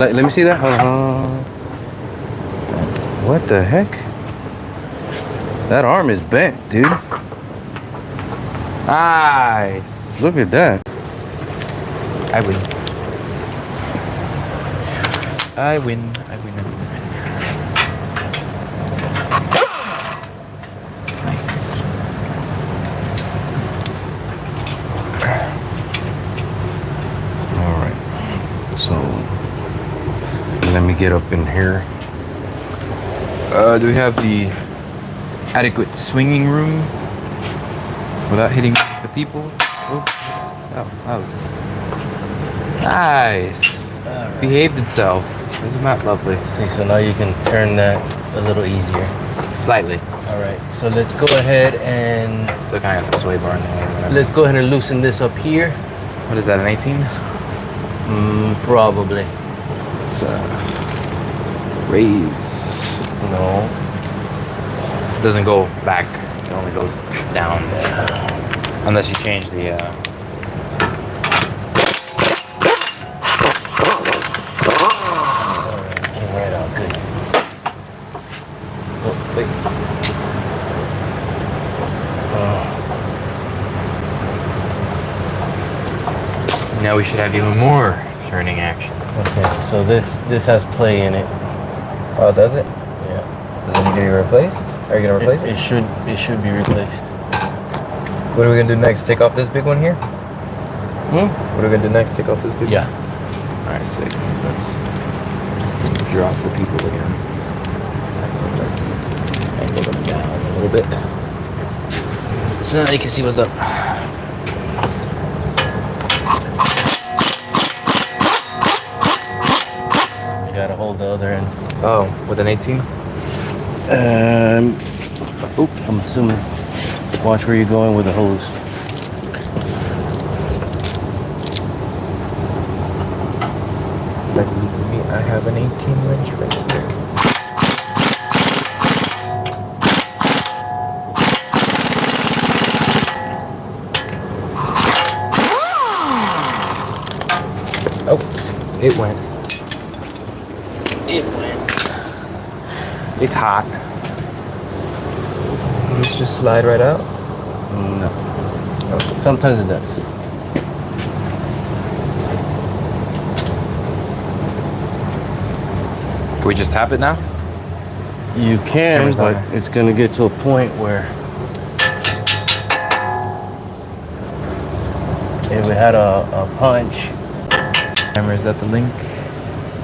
Let me see that. Hold on. What the heck? That arm is bent, dude. Nice. Look at that. I win. I win. I win. Nice. All right. So let me get up in here. Do we have the adequate swinging room without hitting the people? Oh, that was nice. Right. Behaved itself. Isn't that lovely? See, so now you can turn that a little easier. Slightly. All right. So let's go ahead and Still kind of got the sway bar in there. let's go ahead and loosen this up here. What is that? An 18? Probably. It's raise. No. It doesn't go back. It only goes down. Unless you change the. Alright, came right out good. Oh, wait. Now we should have even more turning action. Okay, so this has play in it. Oh, does it? Yeah. Does it need to be replaced? Are you gonna replace it? It should be replaced. What are we gonna do next? Take off this big one here? Hmm? What are we gonna do next? Take off this big Yeah. one? Alright, sick. Let's drop the people again. Let's angle them down a little bit. So now you can see what's up. You gotta hold the other end. Oh, with an 18? I'm assuming. Watch where you're going with the hose. Luckily for me, I have an 18 wrench right there. Oh, it went. It went. It's hot. Let's just slide right out. No. Okay. Sometimes it does. Can we just tap it now? You can, Camera's but on there. it's gonna get to a point where if we had a punch. Camera, is that the link?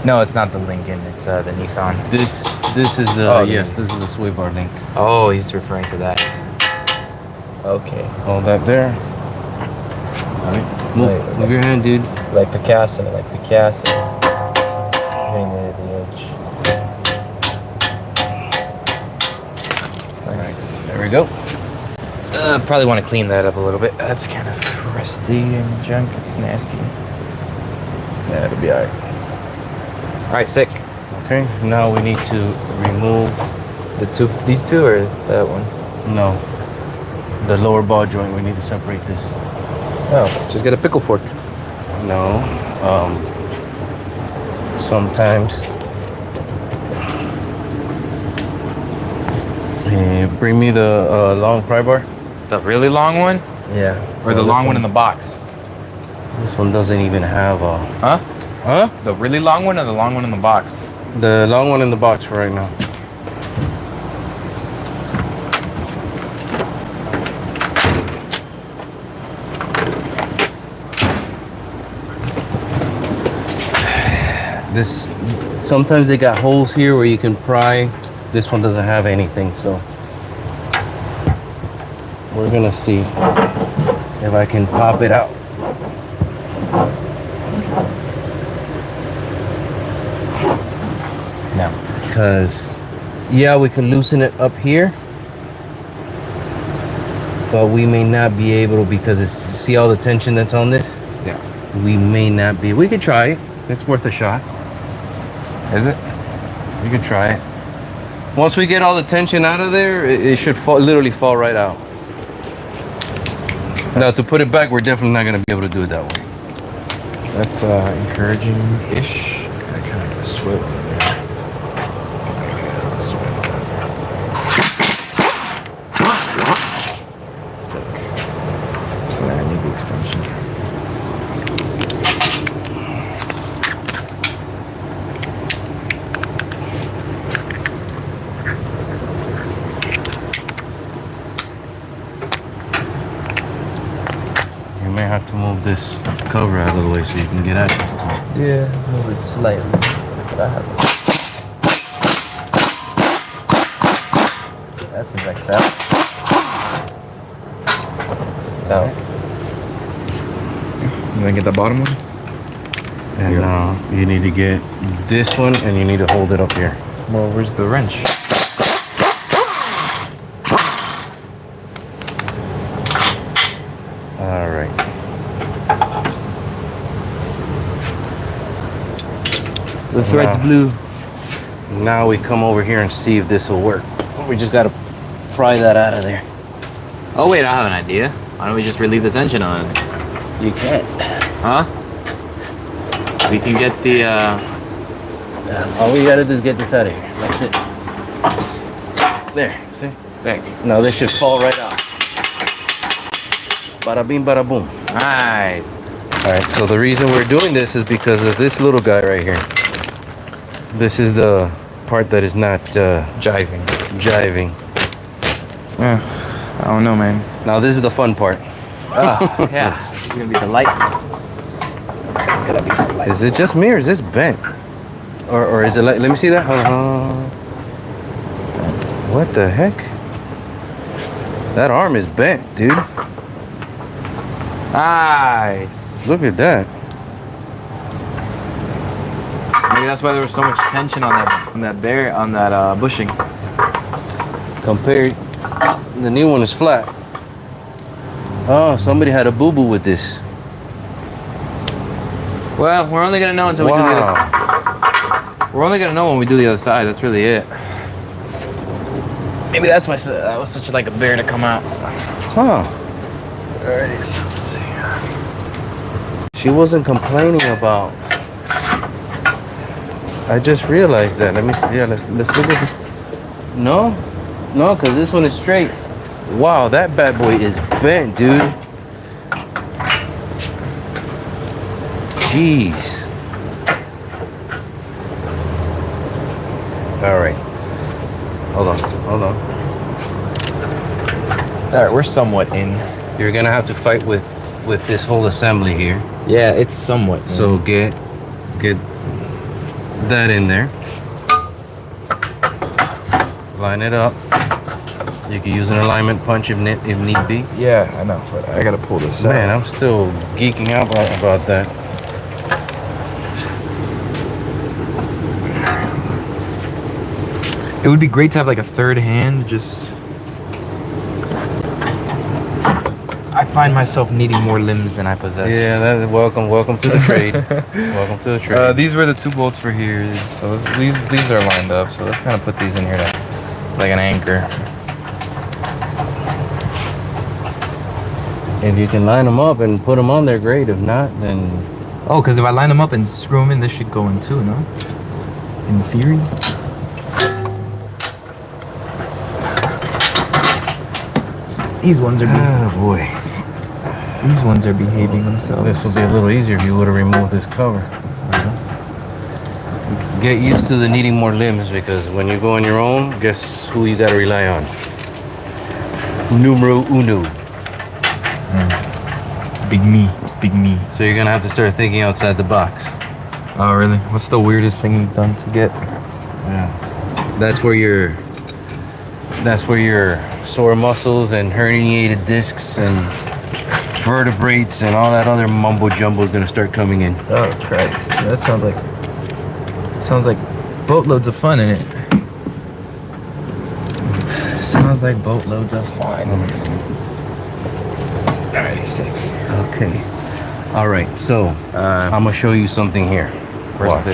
No, it's not the Lincoln. It's the Nissan. This is the Oh, yes, this is the sway bar link. Oh, he's referring to that. Okay. Hold that there. All right. Move your hand, dude. Like Picasso. Hitting the edge. Nice. There we go. Probably want to clean that up a little bit. That's kind of rusty and junk. It's nasty. Yeah, it'll be alright. All right, sick. Okay. Now we need to remove These two or that one? no the lower ball joint. We need to separate this. Oh, just get a pickle fork. No. Sometimes. Hey, bring me the long pry bar. The really long one, Yeah. or the long one in the box? This one doesn't even have a. Huh? Huh? The really long one or the long one in the box? The long one in the box for right now. This sometimes they got holes here where you can pry. This one doesn't have anything, so we're gonna see if I can pop it out. No. Because yeah, we can loosen it up here, but we may not be able to because it's, see all the tension that's on this? Yeah. We may not be. We could try it. It's worth a shot. Is it? You could try it. Once we get all the tension out of there, it should literally fall right out. Now to put it back, we're definitely not going to be able to do it that way. That's encouraging-ish. I kind of swivel in there. Sick. Yeah, I need the extension. You may have to move this cover out of the way so you can get access to it. Yeah, move it slightly. But I have it. That seems like it's out. It's out. You want to get the bottom one? And you need to get this one and you need to hold it up here. Well, where's the wrench? All right. The thread's blue. Now we come over here and see if this will work. We just got to pry that out of there. Oh wait, I have an idea. Why don't we just relieve the tension on it? You can't. Huh? We can get the All we gotta do is get this out of here. That's it. There, see? sick. Now this should fall right out. Bada bing, bada boom. Nice. All right, so the reason we're doing this is because of this little guy right here. This is the part that is not jiving. Yeah, I don't know, man. Now this is the fun part. Yeah. It's gonna be the light. It's gonna be the light. Is it just me or is this bent? Or is it like, let me see that. What the heck? That arm is bent, dude. Nice. Look at that. Maybe that's why there was so much tension on that bushing. Compared, the new one is flat. Oh, somebody had a boo-boo with this. Well, we're only gonna know until we do the other. We're only gonna know when we do the other side. That's really it. Maybe that's why that was such like a bear to come out. Huh. Alrighty, so let's see. She wasn't complaining about. I just realized that. Let me see. Yeah, let's look at it. No, because this one is straight. Wow, that bad boy is bent, dude. Jeez. All right. Hold on. All right, we're somewhat in. You're gonna have to fight with this whole assembly here. Yeah, it's somewhat in. So get that in there. Line it up. You can use an alignment punch if need be. Yeah, I know, but I gotta pull this Man, out. I'm still geeking out about that. It would be great to have like a third hand. Just, I find myself needing more limbs than I possess. Yeah, welcome to the trade. Welcome to the trade. These were the 2 bolts for here. So these are lined up. So let's kind of put these in here. It's like an anchor. If you can line them up and put them on there, great. If not, then Oh, because if I line them up and screw them in, this should go in too, no? In theory. These ones are oh boy, these ones are behaving themselves. this will be a little easier if you would have removed this cover. Get used to the needing more limbs, because when you go on your own, guess who you got to rely on? Numero uno. Big me. So you're gonna have to start thinking outside the box. Oh, really? What's the weirdest thing you've done to get? Yeah, that's where your sore muscles and herniated discs and vertebrates and all that other mumbo jumbo is gonna start coming in. Oh Christ! That sounds like boatloads of fun in it. Sounds like boatloads of fun. Alrighty, sick. Okay. All right. So I'm gonna show you something here. Watch.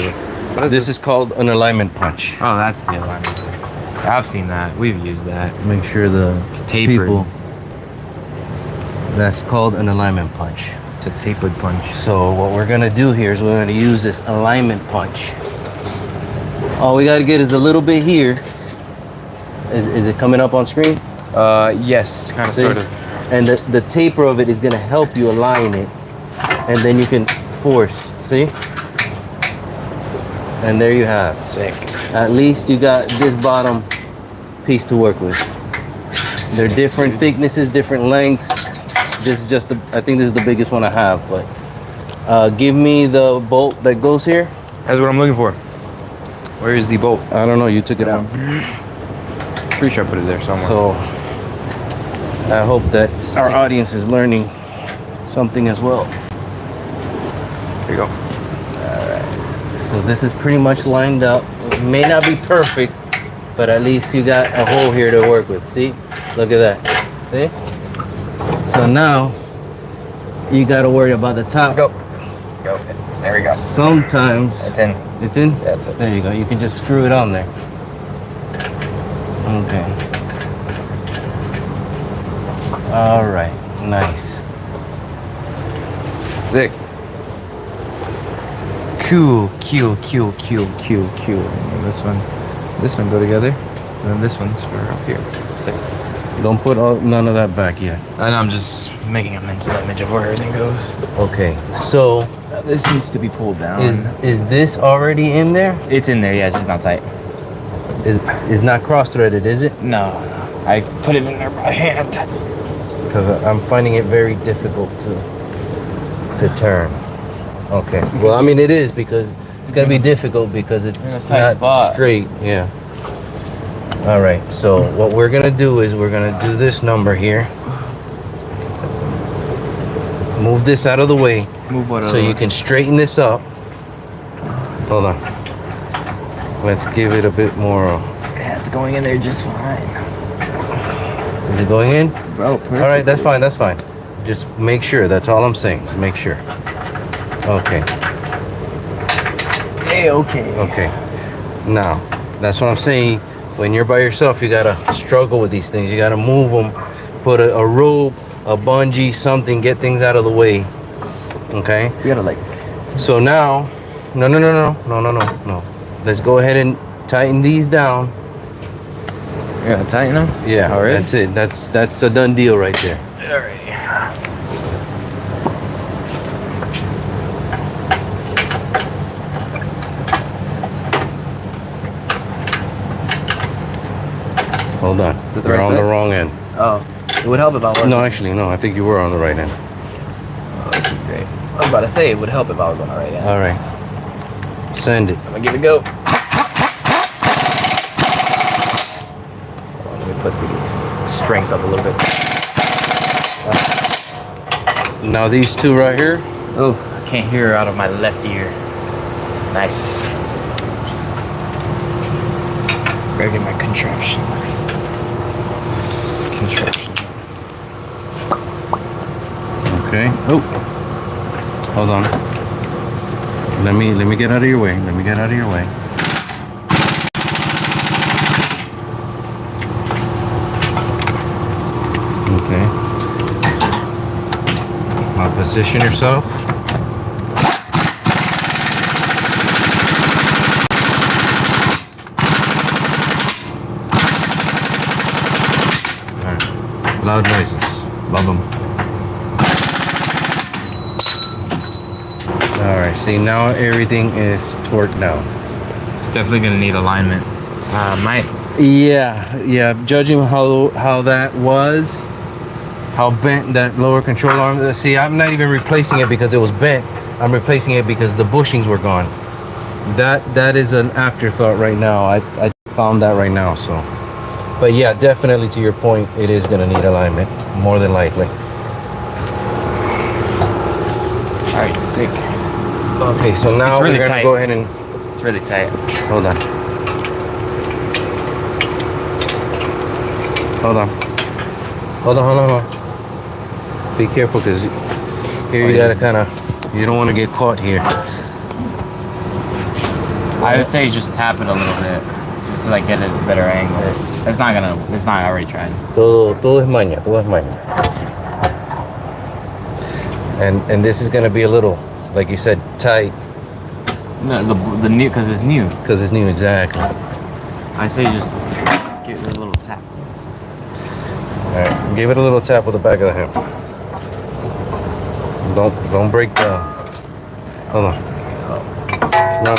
This is called an alignment punch. Oh, that's the alignment. I've seen that. We've used that. Make sure the tapered. people. That's called an alignment punch. It's a tapered punch. So what we're gonna do here is we're gonna use this alignment punch All we gotta get is a little bit here. Is it coming up on screen? Yes, kind of, See? sort of. And the taper of it is gonna help you align it. And then you can force, see? And there you have. Sick. At least you got this bottom piece to work with. They're different thicknesses, different lengths. This is just, I think this is the biggest one I have, but give me the bolt that goes here. That's what I'm looking for. Where is the bolt? I don't know, you took it out. Pretty sure I put it there somewhere. So I hope that our audience is learning something as well. There you go. So this is pretty much lined up. It may not be perfect, but at least you got a hole here to work with. See? Look at that. See? So now you got to worry about the top. Go. There we go. Sometimes It's in. it's in. That's it. There you go. You can just screw it on there. Okay. All right. Nice. Sick. Cool. And this one go together. And then this one's for up here. Sick. Don't put none of that back yet. I know, I'm just making a mental image of where everything goes. Okay. So This needs to be pulled down. is this already in there? It's in there, yeah, it's just not tight. Is not cross-threaded, is it? No, I put it in there by hand. Because I'm finding it very difficult to turn. Okay. Well, I mean, it is because it's gonna be difficult because it's In a tight not spot. straight. Yeah. All right. So what we're gonna do is we're gonna do this number here. Move this out of the way Move what so you can straighten this up. Hold on. Let's give it a bit more. Yeah, it's going in there just fine. Is it going in? Bro, perfect. All right, that's fine, that's fine. Just make sure, that's all I'm saying, make sure. Okay, Hey, okay. okay. Now, that's what I'm saying. When you're by yourself, you gotta struggle with these things. You gotta move them, put a rope, a bungee, something, get things out of the way. Okay? You gotta like... So now, no. Let's go ahead and tighten these down. You gotta tighten them? Yeah, All right. that's it. That's a done deal right there. Alright. Hold on. Is it the You're right on the size? wrong end. Oh, it would help if I was. No, actually, no. I think you were on the right end. Oh, this is great. I was about to say it would help if I was on the right end. All right. Send it. I'm gonna give it a go. Let me put the strength up a little bit. Now these two right here. Oh, I can't hear out of my left ear. Nice. Gotta get my contraption. Contraption. Okay. Oh. Hold on. Let me get out of your way. Let me get out of your way. Okay. Now position yourself. Alright. Loud noises. Love them. Alright, see now everything is torqued down. It's definitely gonna need alignment. Yeah. Judging how that was, how bent that lower control arm. See, I'm not even replacing it because it was bent. I'm replacing it because the bushings were gone. That is an afterthought right now. I found that right now. So, but yeah, definitely to your point, it is gonna need alignment more than likely. All right, sick. Okay, so now It's really we're gonna tight. go ahead and It's really tight. hold on. Hold on. Be careful, because here you gotta kind of, you don't want to get caught here. I would say just tap it a little bit, just to like get a better angle. It's not, I already tried. Todo es maña. And this is gonna be a little, like you said, tight. No, the new, because it's new. Because it's new, exactly. I say you just give it a little tap. All right, give it a little tap with the back of the hammer. Don't break the. Hold on. No.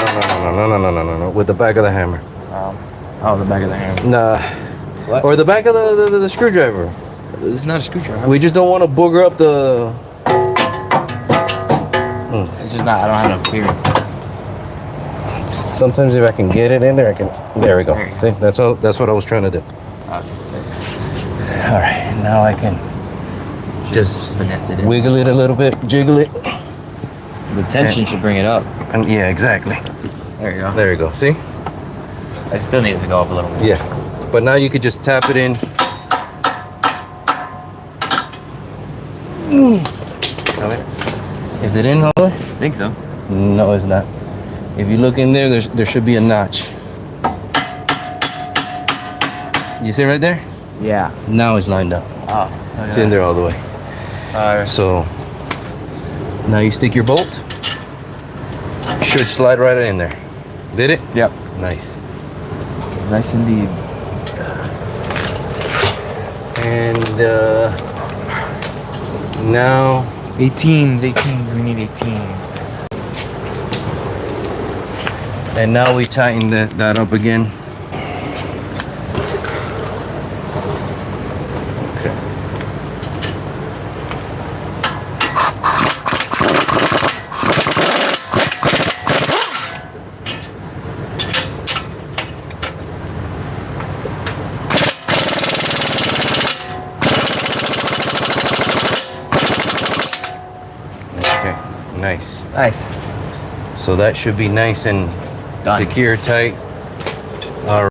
With the back of the hammer. Oh, the back of the hammer. Nah. What? Or the back of the screwdriver. It's not a screwdriver. We just don't want to booger up the. It's just not. I don't have enough clearance. Sometimes if I can get it in there, I can. There we go. There you See, that's all. That's what I was trying to do. Okay, sick. All right, now I can just finesse it in. wiggle it a little bit, jiggle it. The tension should bring it up. And yeah, exactly. There you go. There you go. See? It still needs to go up a little more. Yeah. But now you could just tap it in. Is it in all the way? I think so. No, it's not. If you look in there, there should be a notch. You see right there? Yeah. Now it's lined up. Oh. It's in there all the way. So now you stick your bolt. Should slide right in there. Did it? Yep. Nice. Nice indeed. And now 18s. We need 18s. and now we tighten that up again. Okay. Okay, nice. Nice. So that should be nice and Done. secure, tight. All right.